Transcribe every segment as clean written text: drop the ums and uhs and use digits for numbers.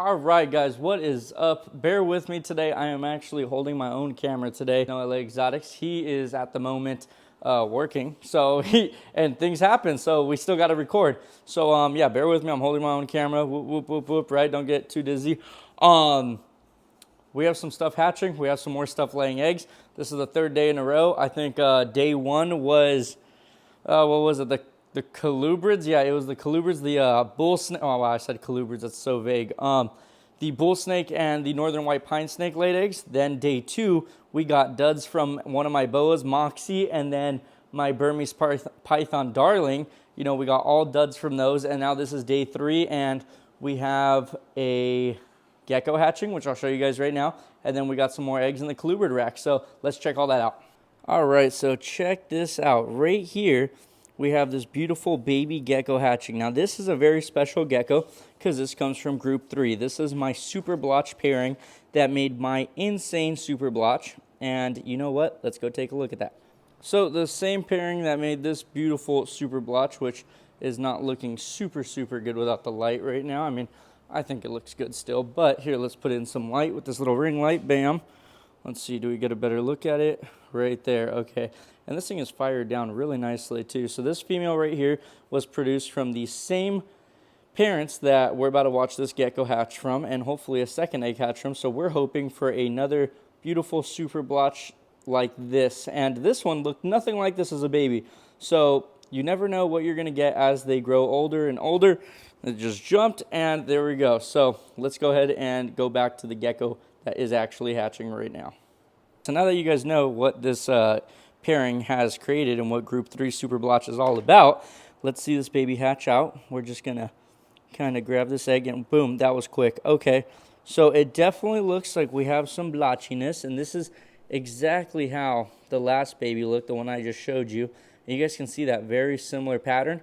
All right, guys, what is up? Bear with me today. I am actually holding my own camera today. No LA Exotics. He is at the moment working, and things happen, so we still got to record. So yeah, bear with me. I'm holding my own camera. Whoop whoop whoop whoop. Right? Don't get too dizzy. We have some stuff hatching. We have some more stuff laying eggs. This is the third day in a row. I think day one was what was it? The colubrids, yeah, it was the colubrids, the bull snake. Oh, wow, I said colubrids. That's so vague. The bull snake and the northern white pine snake laid eggs. Then day two, we got duds from one of my boas, Moxie, and then my Burmese python darling. You know, we got all duds from those, and now this is day three, and we have a gecko hatching, which I'll show you guys right now, and then we got some more eggs in the colubrid rack. So let's check all that out. All right, so check this out. Right here, we have this beautiful baby gecko hatching. Now, this is a very special gecko because this comes from group 3. This is my super blotch pairing that made my insane super blotch. And you know what? Let's go take a look at that. So the same pairing that made this beautiful super blotch, which is not looking super good without the light right now. I mean, I think it looks good still. But here, let's put in some light with this little ring light. Bam. Let's see, do we get a better look at it? Right there, okay. And this thing is fired down really nicely too. So this female right here was produced from the same parents that we're about to watch this gecko hatch from, and hopefully a second egg hatch from. So we're hoping for another beautiful super blotch like this. And this one looked nothing like this as a baby. So you never know what you're gonna get as they grow older and older. It just jumped, and there we go. So let's go ahead and go back to the gecko that is actually hatching right now. So now that you guys know what this pairing has created and what group 3 super blotch is all about, let's see this baby hatch out. We're just gonna kind of grab this egg and boom, that was quick. Okay, so it definitely looks like we have some blotchiness, and this is exactly how the last baby looked, the one I just showed you. And you guys can see that very similar pattern,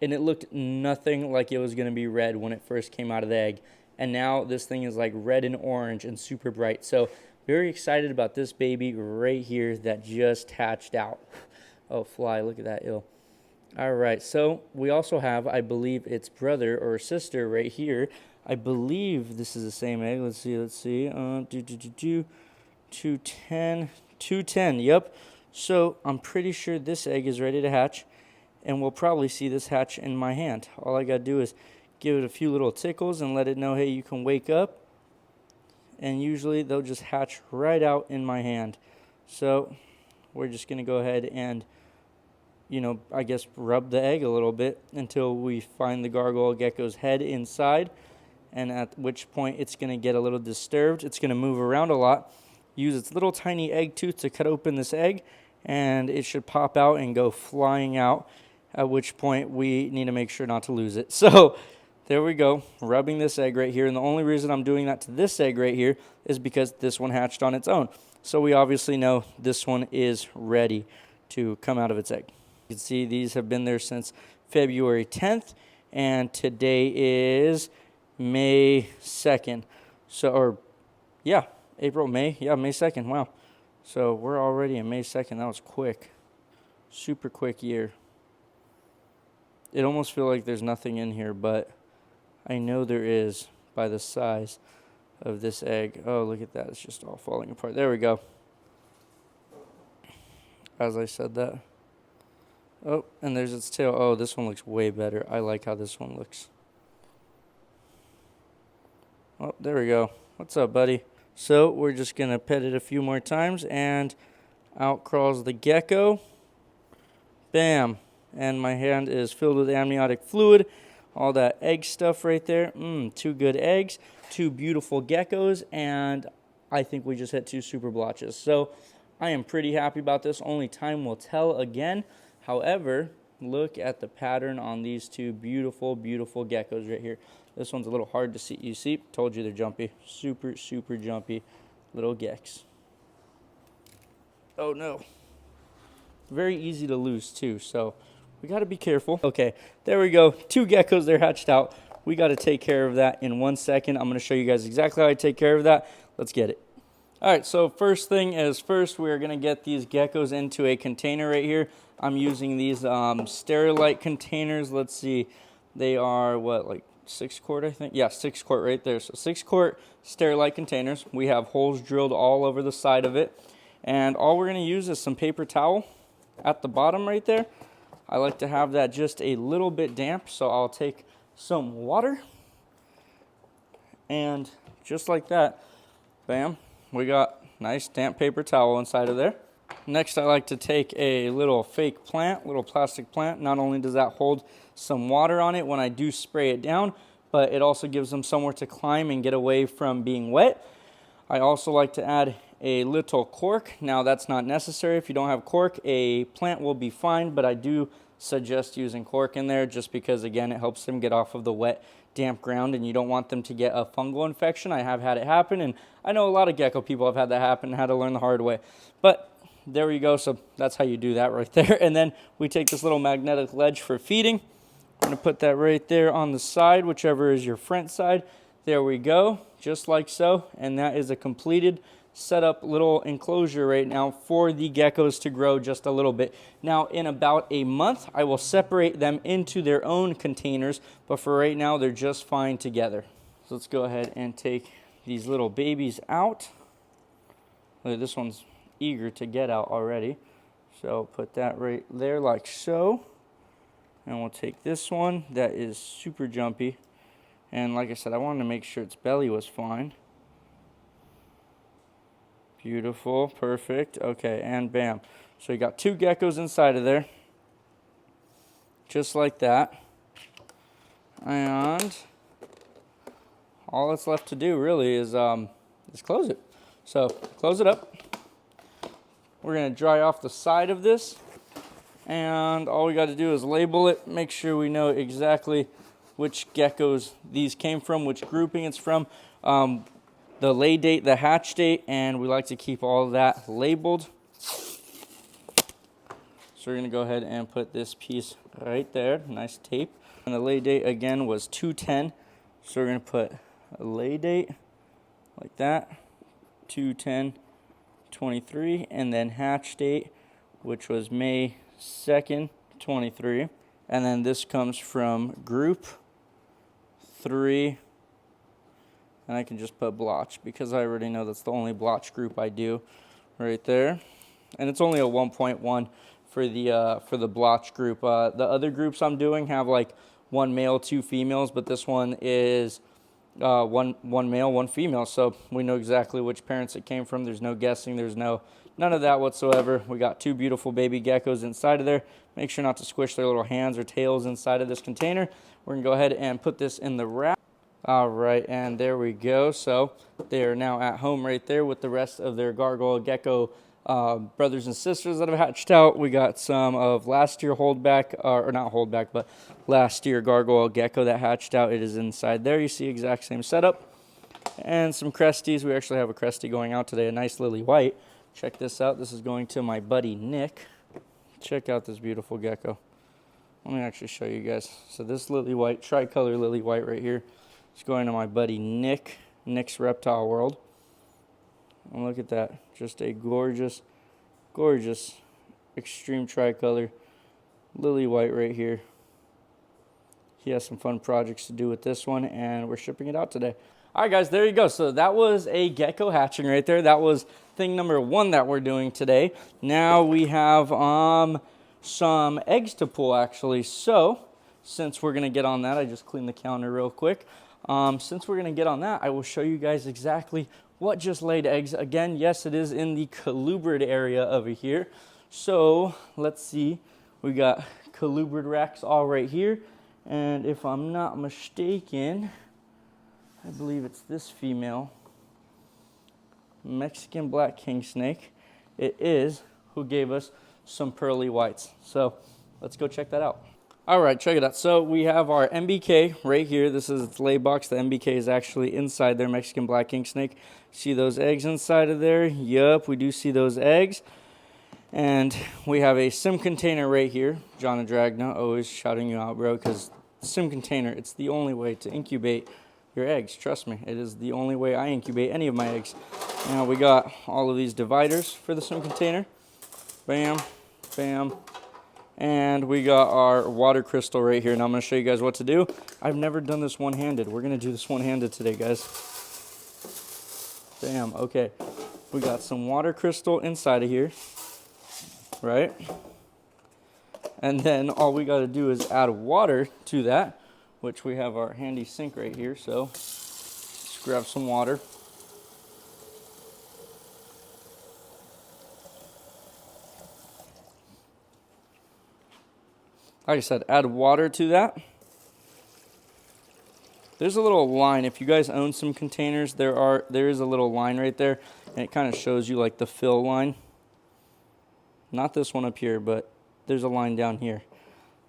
and it looked nothing like it was gonna be red when it first came out of the egg. And now this thing is like red and orange and super bright. So very excited about this baby right here that just hatched out. Oh, fly, look at that, ill. All right, so we also have, I believe it's brother or sister right here. I believe this is the same egg. Let's see. 210, yep. So I'm pretty sure this egg is ready to hatch, and we'll probably see this hatch in my hand. All I gotta do is give it a few little tickles and let it know, hey, you can wake up. And usually they'll just hatch right out in my hand. So we're just going to go ahead and, you know, I guess rub the egg a little bit until we find the gargoyle gecko's head inside. And at which point it's going to get a little disturbed. It's going to move around a lot. Use its little tiny egg tooth to cut open this egg. And it should pop out and go flying out. At which point we need to make sure not to lose it. So there we go, rubbing this egg right here. And the only reason I'm doing that to this egg right here is because this one hatched on its own. So we obviously know this one is ready to come out of its egg. You can see these have been there since February 10th. And today is May 2nd. So, or yeah, May 2nd, wow. So we're already in May 2nd, that was quick. Super quick year. It almost feels like there's nothing in here, but I know there is by the size of this egg. Oh, look at that. It's just all falling apart. There we go. As I said that. Oh, and there's its tail. Oh, this one looks way better. I like how this one looks. Oh, there we go. What's up, buddy? So we're just going to pet it a few more times, and out crawls the gecko. Bam. And my hand is filled with amniotic fluid. All that egg stuff right there. 2 good eggs, 2 beautiful geckos, and I think we just hit 2 super blotches. So I am pretty happy about this. Only time will tell again. However, look at the pattern on these 2 beautiful geckos right here. This one's a little hard to see. You see? Told you they're jumpy. Super jumpy little gecks. Oh no. Very easy to lose too, so we got to be careful. Okay, there we go. 2 geckos, they're hatched out. We got to take care of that in 1 second. I'm going to show you guys exactly how I take care of that. Let's get it. All right, so first thing is first, we're going to get these geckos into a container right here. I'm using these Sterilite containers. Let's see. They are, what, like 6-quart, I think. Yeah, 6-quart right there. So 6-quart Sterilite containers. We have holes drilled all over the side of it. And all we're going to use is some paper towel at the bottom right there. I like to have that just a little bit damp, so I'll take some water. And just like that, bam, we got nice damp paper towel inside of there. Next, I like to take a little fake plant, little plastic plant. Not only does that hold some water on it when I do spray it down, but it also gives them somewhere to climb and get away from being wet. I also like to add a little cork. Now, that's not necessary. If you don't have cork, a plant will be fine, but I do suggest using cork in there just because, again, it helps them get off of the wet, damp ground, and you don't want them to get a fungal infection. I have had it happen, and I know a lot of gecko people have had that happen and had to learn the hard way. But there we go. So that's how you do that right there. And then we take this little magnetic ledge for feeding. I'm going to put that right there on the side, whichever is your front side. There we go, just like so. And that is a completed setup little enclosure right now for the geckos to grow just a little bit. Now, in about a month, I will separate them into their own containers, but for right now, they're just fine together. So let's go ahead and take these little babies out. Look, this one's eager to get out already. So put that right there like so. And we'll take this one that is super jumpy. And like I said, I wanted to make sure its belly was fine. Beautiful, perfect. Okay, and bam. So you got 2 geckos inside of there. Just like that. And all that's left to do really is close it. So close it up. We're going to dry off the side of this. And all we got to do is label it, make sure we know exactly which geckos these came from, which grouping it's from, the lay date, the hatch date, and we like to keep all of that labeled. So we're going to go ahead and put this piece right there, nice tape. And the lay date again was 2/10, so we're going to put a lay date like that, 2/10/23, and then hatch date, which was May 2nd, 23. And then this comes from group 3. And I can just put blotch because I already know that's the only blotch group I do right there. And it's only a 1.1 for the blotch group. The other groups I'm doing have like 1 male, 2 females, but this one is one male, 1 female. So we know exactly which parents it came from. There's no guessing. There's none of that whatsoever. We got 2 beautiful baby geckos inside of there. Make sure not to squish their little hands or tails inside of this container. We're going to go ahead and put this in the wrap. All right, and there we go. So they are now at home right there with the rest of their gargoyle gecko brothers and sisters that have hatched out. We got some of last year holdback, or not holdback, but last year gargoyle gecko that hatched out. It is inside there. You see exact same setup. And some cresties. We actually have a crestie going out today, a nice lily white. Check this out. This is going to my buddy Nick. Check out this beautiful gecko. Let me actually show you guys. So this lily white, tricolor lily white right here, is going to my buddy Nick, Nick's Reptile World. And look at that. Just a gorgeous, gorgeous, extreme tricolor lily white right here. He has some fun projects to do with this one, and we're shipping it out today. All right, guys, there you go. So that was a gecko hatching right there. That was thing number 1 that we're doing today. Now we have some eggs to pull, actually. So since we're going to get on that, I just cleaned the counter real quick. Since we're going to get on that, I will show you guys exactly what just laid eggs. Again, yes, it is in the colubrid area over here. So let's see. We got colubrid racks all right here. And if I'm not mistaken, I believe it's this female, Mexican black king snake. It is who gave us some pearly whites. So let's go check that out. All right, check it out. So we have our MBK right here. This is its lay box. The MBK is actually inside there, Mexican black king snake. See those eggs inside of there? Yup, we do see those eggs. And we have a sim container right here. John and Dragna always shouting you out, bro, because sim container, it's the only way to incubate your eggs. Trust me, it is the only way I incubate any of my eggs. Now we got all of these dividers for the sim container. Bam, bam, And we got our water crystal right here. Now I'm going to show you guys what to do. I've never done this one-handed. We're going to do this one-handed today, guys. Bam. Okay. We got some water crystal inside of here, right? And then all we got to do is add water to that, which we have our handy sink right here. So let's grab some water. Like I said, add water to that. There's a little line. If you guys own some containers, there is a little line right there, and it kind of shows you like the fill line. Not this one up here, but there's a line down here.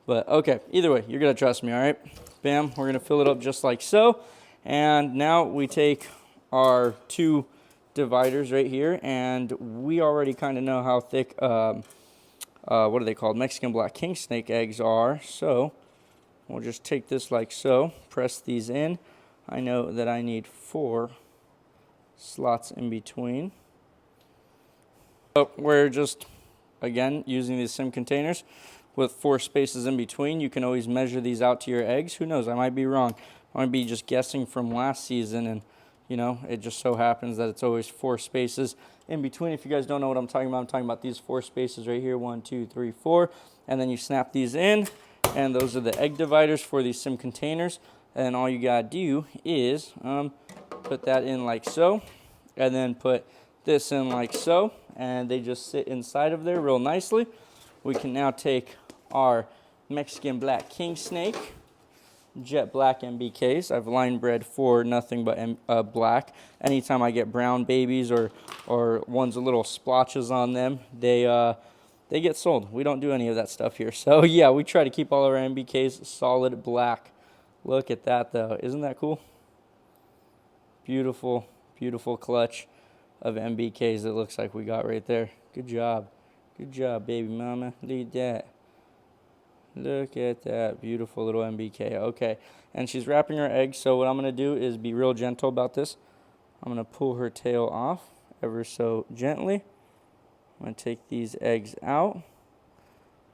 But okay, either way, you're gonna trust me, all right? Bam, we're gonna fill it up just like so. And now we take our 2 dividers right here, and we already kind of know how thick, what are they called? Mexican black king snake eggs are. So we'll just take this like so, press these in. I know that I need 4 slots in between. So we're just, again, using these sim containers with 4 spaces in between. You can always measure these out to your eggs. Who knows, I might be wrong. I might be just guessing from last season, and you know, it just so happens that it's always 4 spaces in between. If you guys don't know what I'm talking about, I'm talking about these 4 spaces right here, 1, 2, 3, 4, and then you snap these in, and those are the egg dividers for these sim containers. And all you gotta do is put that in like so, and then put this in like so, and they just sit inside of there real nicely. We can now take our Mexican black king snake, jet black MBKs. I've line bred for nothing but black. Anytime I get brown babies or ones with little splotches on them, they get sold. We don't do any of that stuff here. So yeah, we try to keep all of our MBKs solid black. Look at that though. Isn't that cool? Beautiful, beautiful clutch of MBKs it looks like we got right there. Good job. Good job, baby mama. Look at that. Look at that beautiful little MBK. Okay, and she's wrapping her eggs, so what I'm going to do is be real gentle about this. I'm going to pull her tail off ever so gently. I'm going to take these eggs out.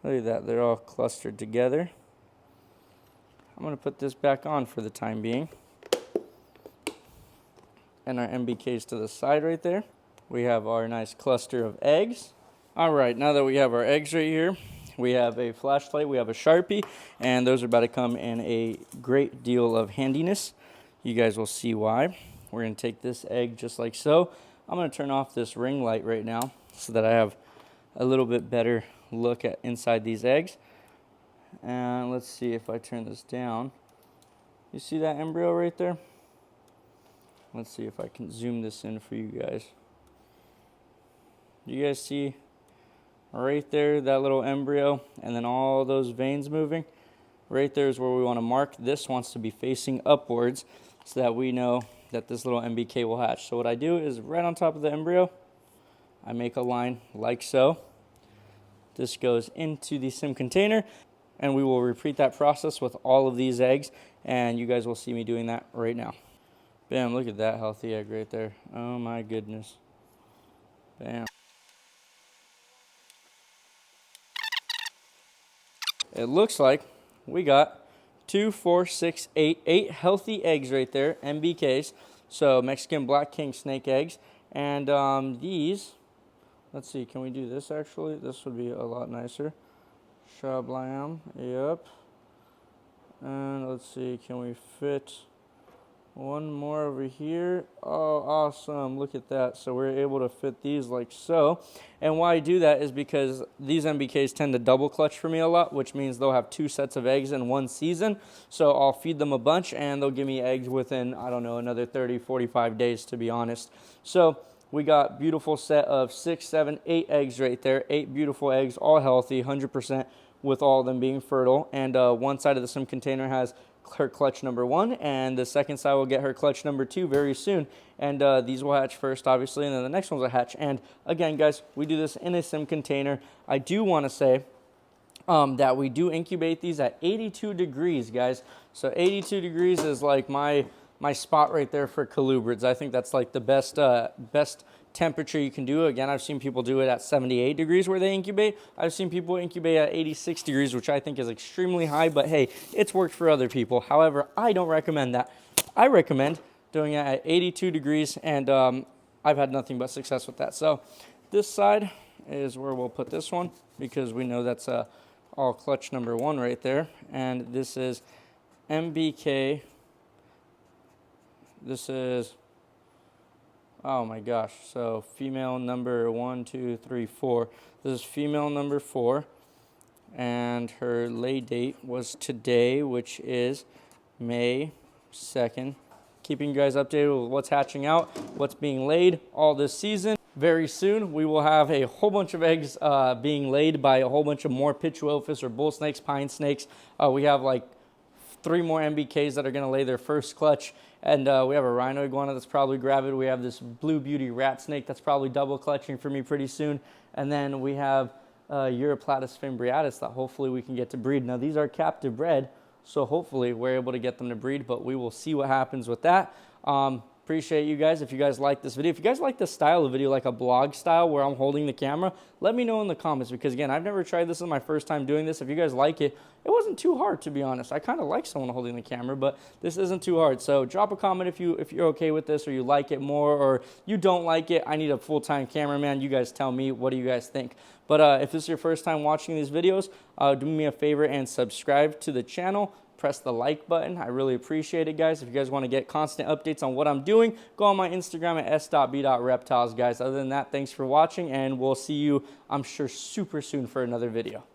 Look at that, they're all clustered together. I'm going to put this back on for the time being. And our MBKs to the side right there. We have our nice cluster of eggs. All right, now that we have our eggs right here, we have a flashlight, we have a Sharpie, and those are about to come in a great deal of handiness. You guys will see why. We're going to take this egg just like so. I'm going to turn off this ring light right now so that I have a little bit better look at inside these eggs. And let's see if I turn this down. You see that embryo right there? Let's see if I can zoom this in for you guys. Do you guys see right there that little embryo and then all those veins moving? Right there is where we want to mark. This wants to be facing upwards so that we know that this little MBK will hatch. So what I do is right on top of the embryo, I make a line like so. This goes into the sim container, and we will repeat that process with all of these eggs, and you guys will see me doing that right now. Bam, look at that healthy egg right there. Oh my goodness. Bam. It looks like we got 2, 4, 6, 8, 8 healthy eggs right there, MBKs. So Mexican black king snake eggs. And these, let's see, can we do this actually? This would be a lot nicer. Shablam, yep. And let's see, can we fit one more over here? Oh, awesome, look at that. So we're able to fit these like so. And why I do that is because these MBKs tend to double clutch for me a lot, which means they'll have 2 sets of eggs in one season. So I'll feed them a bunch and they'll give me eggs within, I don't know, another 30, 45 days to be honest. So we got beautiful set of 6, 7, 8 eggs right there. 8 beautiful eggs, all healthy, 100% with all of them being fertile. And one side of the sim container has her clutch number 1, and the second side will get her clutch number 2 very soon. And these will hatch first, obviously, and then the next ones will hatch. And again, guys, we do this in a sim container. I do want to say that we do incubate these at 82 degrees, guys. So 82 degrees is like my spot right there for colubrids. I think that's like the best temperature you can do. Again, I've seen people do it at 78 degrees where they incubate. I've seen people incubate at 86 degrees, which I think is extremely high, but hey, it's worked for other people. However, I don't recommend that. I recommend doing it at 82 degrees, and I've had nothing but success with that. So this side is where we'll put this one, because we know that's all clutch number 1 right there. And this is MBK. This is, oh my gosh, so female number 1, 2, 3, 4. This is female number 4, and her lay date was today, which is May 2nd. Keeping you guys updated with what's hatching out, what's being laid all this season. Very soon, we will have a whole bunch of eggs being laid by a whole bunch of more pituophis or bull snakes, pine snakes. We have like 3 more MBKs that are going to lay their first clutch. And we have a rhino iguana that's probably gravid. We have this blue beauty rat snake that's probably double clutching for me pretty soon. And then we have Uroplatus fimbriatus that hopefully we can get to breed. Now, these are captive bred, so hopefully we're able to get them to breed, but we will see what happens with that. Appreciate you guys. If you guys like this video, if you guys like this style of video, like a blog style where I'm holding the camera, let me know in the comments, because again, I've never tried this. This is my first time doing this. If you guys like it, it wasn't too hard, to be honest. I kind of like someone holding the camera, but this isn't too hard. So drop a comment if you're okay with this, or you like it more, or you don't like it. I need a full-time cameraman. You guys tell me, what do you guys think? But if this is your first time watching these videos, do me a favor and subscribe to the channel. Press the like button. I really appreciate it, guys. If you guys want to get constant updates on what I'm doing, go on my Instagram at s.b.reptiles, guys. Other than that, thanks for watching, and we'll see you, I'm sure, super soon for another video.